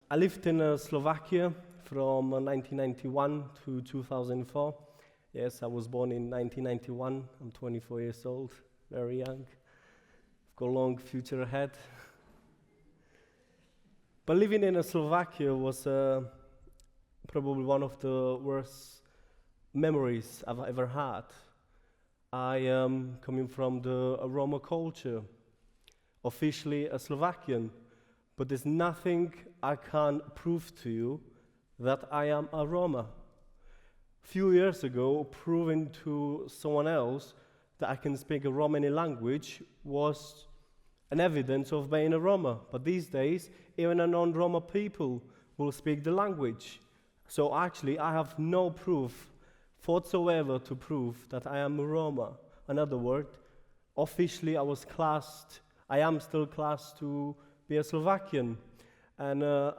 I lived in Slovakia from 1991 to 2004. Yes, I was born in 1991. I'm 24 years old, very young. I've got a long future ahead. But living in Slovakia was probably one of the worst memories I've ever had. I am coming from the Roma culture, officially a Slovakian, but there's nothing I can prove to you that I am a Roma. A few years ago, proving to someone else that I can speak a Romani language was an evidence of being a Roma. But these days, even a non-Roma people will speak the language. So actually, I have no proof whatsoever to prove that I am a Roma. In other words, officially I am still classed to be a Slovakian. And a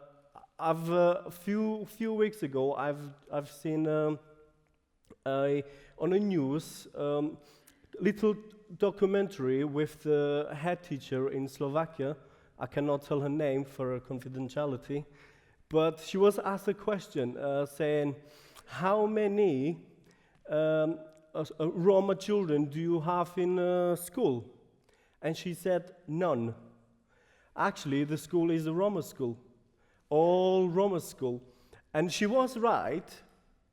few weeks ago, I've seen on the news little documentary with the head teacher in Slovakia. I cannot tell her name for confidentiality, but she was asked a question saying, how many Roma children do you have in school? And she said, none. Actually, the school is a Roma school, all Roma school. And she was right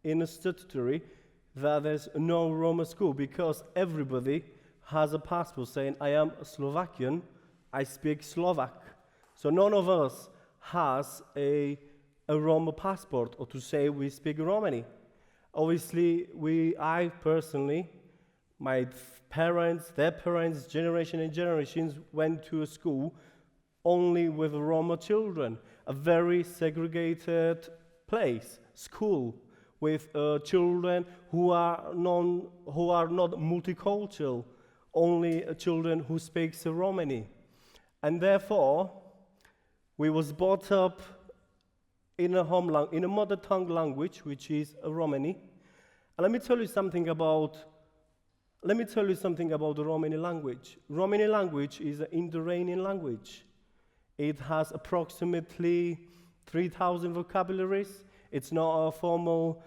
in a statutory that there's no Roma school because everybody has a passport saying, I am Slovakian, I speak Slovak. So none of us has a Roma passport or to say we speak Romani. Obviously, I personally, my parents, their parents, generation and generations went to a school only with Roma children, a very segregated place, school, with children who are not multicultural, only children who speak Romani. And therefore, we was brought up in a mother tongue language, which is Romani. And let me tell you something about the Romani language. Romani language is an Indo-Iranian language. It has approximately 3,000 vocabularies. It's not a formal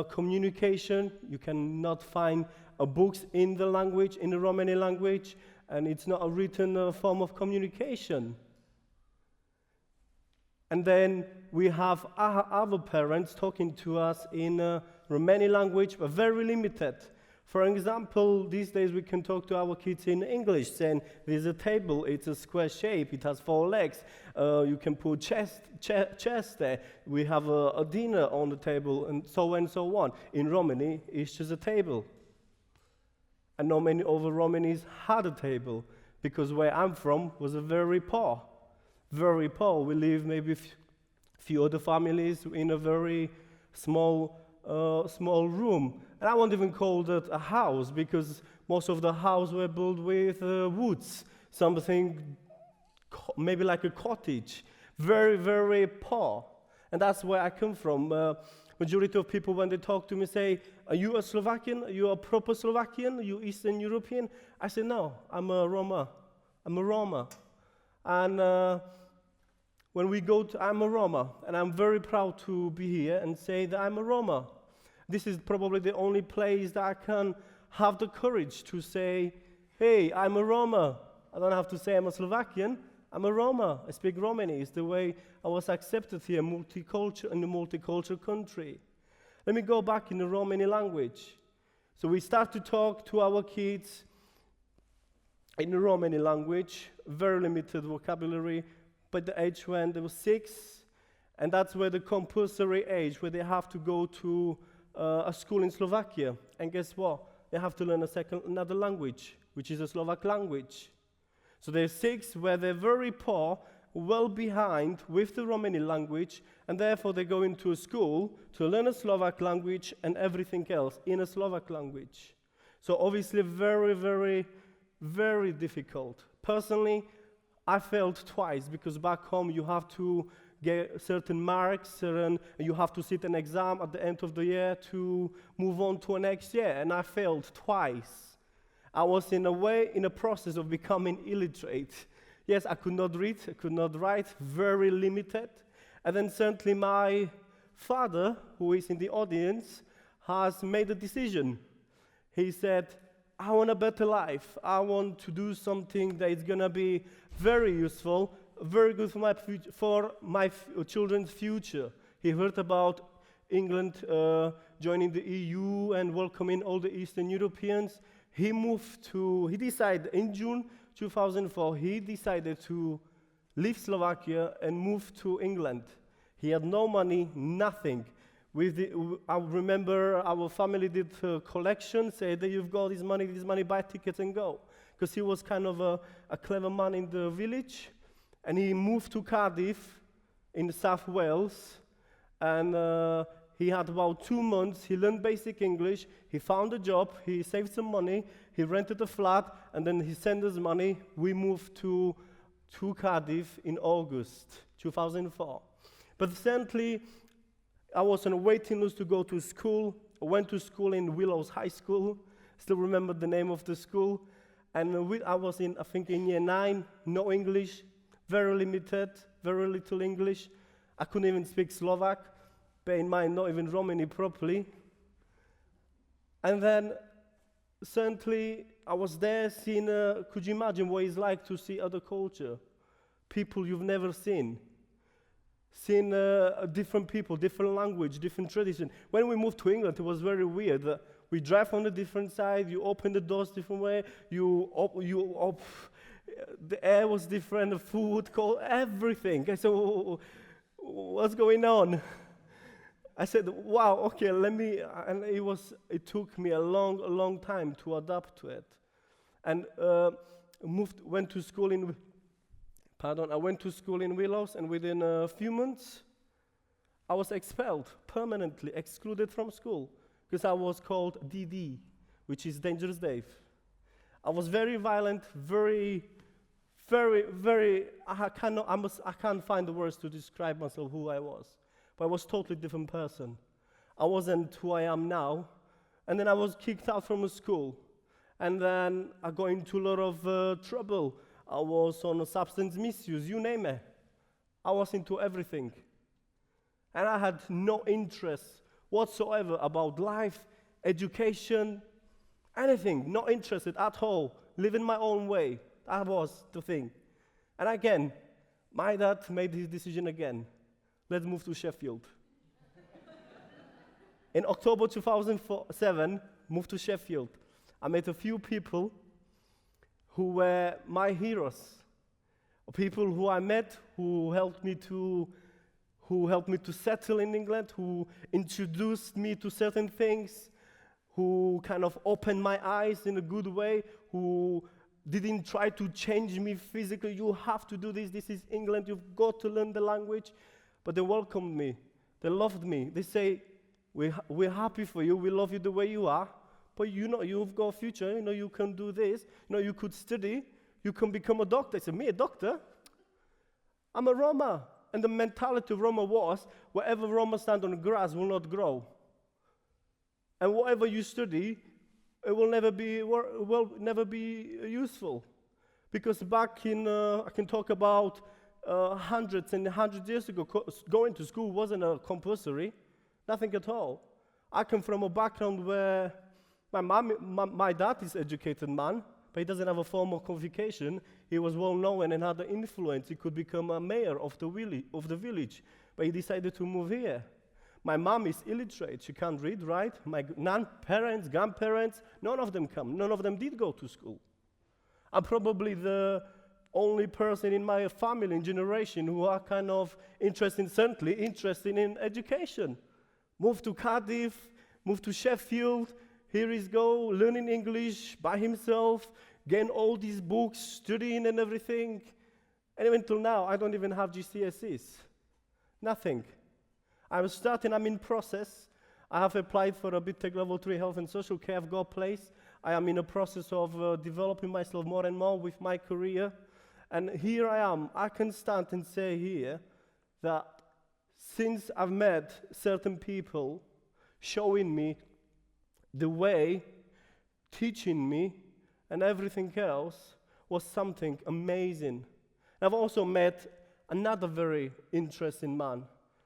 communication. You cannot find books in the language, in the Romani language, and it's not a written form of communication. And then we have other parents talking to us in Romani language, but very limited. For example, these days we can talk to our kids in English, saying there's a table, it's a square shape, it has 4 legs, you can put chairs there, we have a dinner on the table, and so on. In Romani, it's just a table. And not many other Romanis had a table, because where I'm from was a very poor. Very poor. We live maybe few other families in a very small room. And I won't even call that a house, because most of the houses were built with woods, something maybe like a cottage. Very, very poor. And that's where I come from. Majority of people, when they talk to me, say, are you a Slovakian? Are you a proper Slovakian? Are you Eastern European? I say, no, I'm a Roma. I'm a Roma. And when we go to, I'm a Roma, and I'm very proud to be here and say that I'm a Roma. This is probably the only place that I can have the courage to say, hey, I'm a Roma. I don't have to say I'm a Slovakian, I'm a Roma. I speak Romani. It's the way I was accepted here, in a multicultural country. Let me go back in the Romani language. So we start to talk to our kids in the Romani language, very limited vocabulary, but the age when they were 6, and that's where the compulsory age, where they have to go to a school in Slovakia. And guess what? They have to learn another language, which is a Slovak language. So they're 6, where they're very poor, well behind with the Romani language, and therefore they go into a school to learn a Slovak language and everything else in a Slovak language. So obviously very, very, very difficult. Personally, I failed twice, because back home you have to get certain marks, you have to sit an exam at the end of the year to move on to a next year, and I failed twice. I was in a process of becoming illiterate. Yes, I could not read, I could not write, very limited. And then certainly my father, who is in the audience, has made a decision. He said, I want a better life. I want to do something that is going to be very useful, very good for my children's future. He heard about England joining the EU and welcoming all the Eastern Europeans. He decided in June 2004, he decided to leave Slovakia and move to England. He had no money, nothing. I remember our family did a collection, said, there you've got this money, buy tickets and go. Because he was kind of a clever man in the village. And he moved to Cardiff in South Wales. And he had about 2 months. He learned basic English. He found a job. He saved some money. He rented a flat. And then he sent us money. We moved to Cardiff in August 2004. But recently, I was on a waiting list to go to school. I went to school in Willows High School. Still remember the name of the school. And I was in year 9, no English, very limited, very little English. I couldn't even speak Slovak, bear in mind, not even Romani properly. And then, certainly, I was there seeing, could you imagine what it's like to see other culture? People you've never seen. Seeing different people, different language, different tradition. When we moved to England, it was very weird. We drive on a different side, you open the doors different way, the air was different, the food, cold, everything. I said, what's going on? I said, wow, okay, and it took me a long time to adapt to it. And went to school in Willows, and within a few months, I was expelled, permanently excluded from school, because I was called DD, which is Dangerous Dave. I was very violent, very, I can't find the words to describe myself, who I was. But I was a totally different person. I wasn't who I am now. And then I was kicked out from a school. And then I got into a lot of trouble. I was on a substance misuse, you name it. I was into everything. And I had no interest whatsoever about life, education, anything. Not interested at all. Living my own way. That was the thing. And again, my dad made his decision again. Let's move to Sheffield. In October 2007, moved to Sheffield. I met a few people who were my heroes, people who I met, who helped me to settle in England, who introduced me to certain things, who kind of opened my eyes in a good way, who didn't try to change me physically. You have to do this. This is England. You've got to learn the language. But they welcomed me. They loved me. They say, we're happy for you. We love you the way you are. But you've got a future. You can do this. You could study. You can become a doctor. I said, me, a doctor? I'm a Roma. And the mentality of Roma was, wherever Roma stand on the grass will not grow. And whatever you study, it will never be useful. Because back in, I can talk about hundreds years ago, going to school wasn't a compulsory, nothing at all. I come from a background where my dad is an educated man, but he doesn't have a formal qualification. He was well known and had an influence. He could become a mayor of the village, but he decided to move here. My mom is illiterate. She can't read, right? My parents, grandparents, none of them come. None of them did go to school. I'm probably the only person in my family and generation who are kind of interested in education. Moved to Cardiff, moved to Sheffield. Here he's go, learning English by himself, getting all these books, studying and everything. And even till now, I don't even have GCSEs. Nothing. I'm in process. I have applied for a BTEC Level 3 Health and Social Care. I've got a place. I am in a process of developing myself more and more with my career. And here I am. I can stand and say here that since I've met certain people showing me the way, teaching me, and everything else was something amazing. I've also met another very interesting man.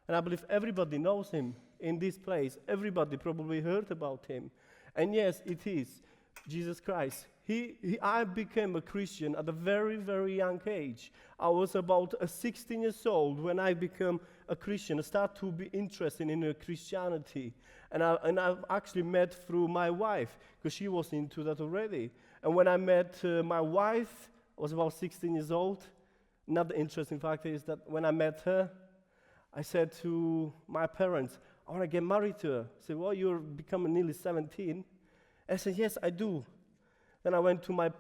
And I believe everybody knows him in this place. Everybody probably heard about him. And yes, it is Jesus Christ. I became a Christian at a very, very young age. I was about 16 years old when I became a Christian. I started to be interested in Christianity. And I've actually met through my wife, because she was into that already. And when I met my wife, I was about 16 years old. Another interesting fact is that when I met her, I said to my parents, I want to get married to her. I said, well, you're becoming nearly 17. I said, yes, I do. Then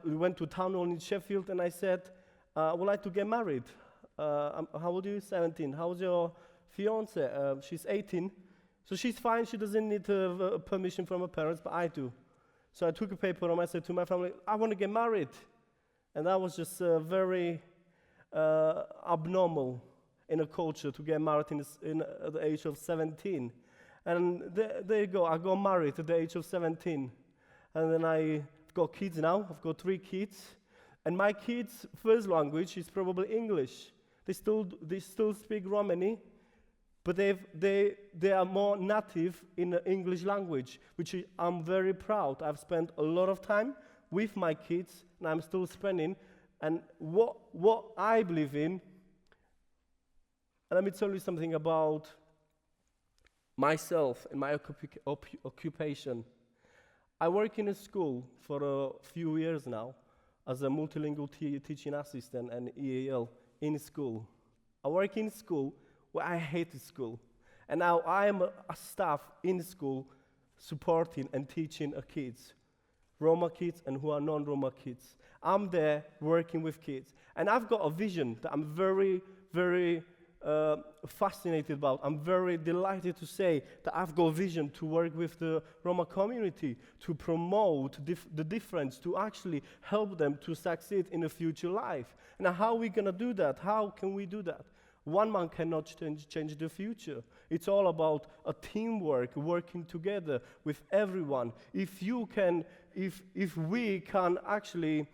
we went to town hall in Sheffield, and I said, I would like to get married. How old are you? 17. How's your fiance? She's 18. So she's fine. She doesn't need permission from her parents, but I do. So I took a paper and I said to my family, I want to get married. And that was just very abnormal in a culture to get married at the age of 17. And there you go. I got married at the age of 17. And then I've got kids now. I've got 3 kids. And my kids' first language is probably English. They still speak Romani, but they are more native in the English language, which I'm very proud. I've spent a lot of time with my kids, and I'm still spending. And what I believe in, and let me tell you something about myself and my occupation. I work in a school for a few years now as a multilingual teaching assistant and EAL in school. I work in school where I hated school. And now I am a staff in school supporting and teaching kids, Roma kids and who are non-Roma kids. I'm there working with kids. And I've got a vision that I'm very, very fascinated about. I'm very delighted to say that I've got a vision to work with the Roma community, to promote the difference, to actually help them to succeed in a future life. And how are we going to do that? How can we do that? One man cannot change the future. It's all about a teamwork, working together with everyone. If we can actually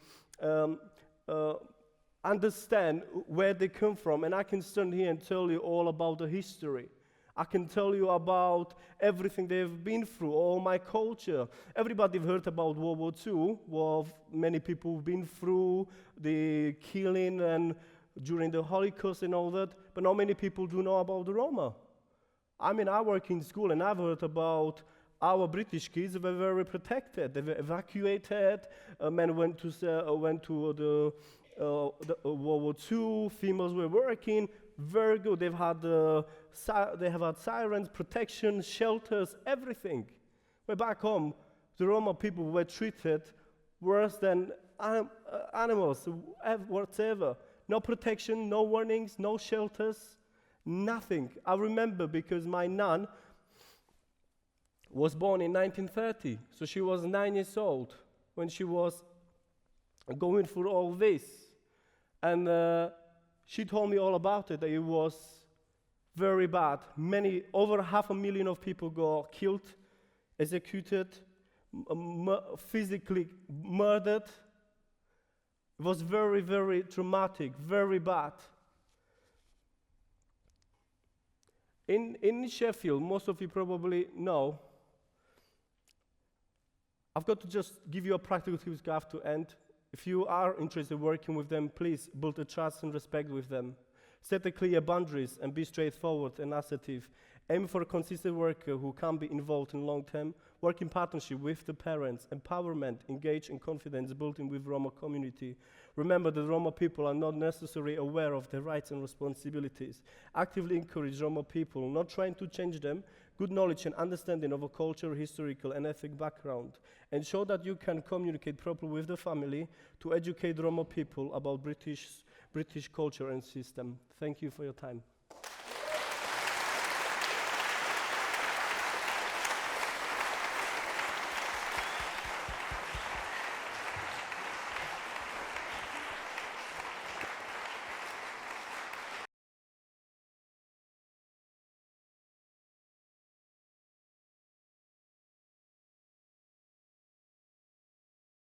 understand where they come from, and I can stand here and tell you all about the history. I can tell you about everything they've been through, all my culture. Everybody heard about World War II, what many people have been through, the killing and during the Holocaust and all that, but not many people do know about the Roma. I mean, I work in school and I've heard about our British kids were very protected. They were evacuated. Men went to the World War II. Females were working. Very good. They have had sirens, protection, shelters, everything. But back home, the Roma people were treated worse than animals, whatever. No protection, no warnings, no shelters, nothing. I remember because my nan was born in 1930, so she was 9 years old when she was going through all this. And she told me all about it, that it was very bad. Over 500,000 of people got killed, executed, physically murdered. It was very, very traumatic, very bad. In Sheffield, most of you probably know, I've got to just give you a practical tip I have to end. If you are interested in working with them, please build a trust and respect with them. Set a clear boundaries and be straightforward and assertive. Aim for a consistent worker who can be involved in long-term. Work in partnership with the parents. Empowerment, engage and confidence building with Roma community. Remember that Roma people are not necessarily aware of their rights and responsibilities. Actively encourage Roma people, not trying to change them. Good knowledge and understanding of a cultural, historical and ethnic background. Ensure that you can communicate properly with the family to educate Roma people about British culture and system. Thank you for your time.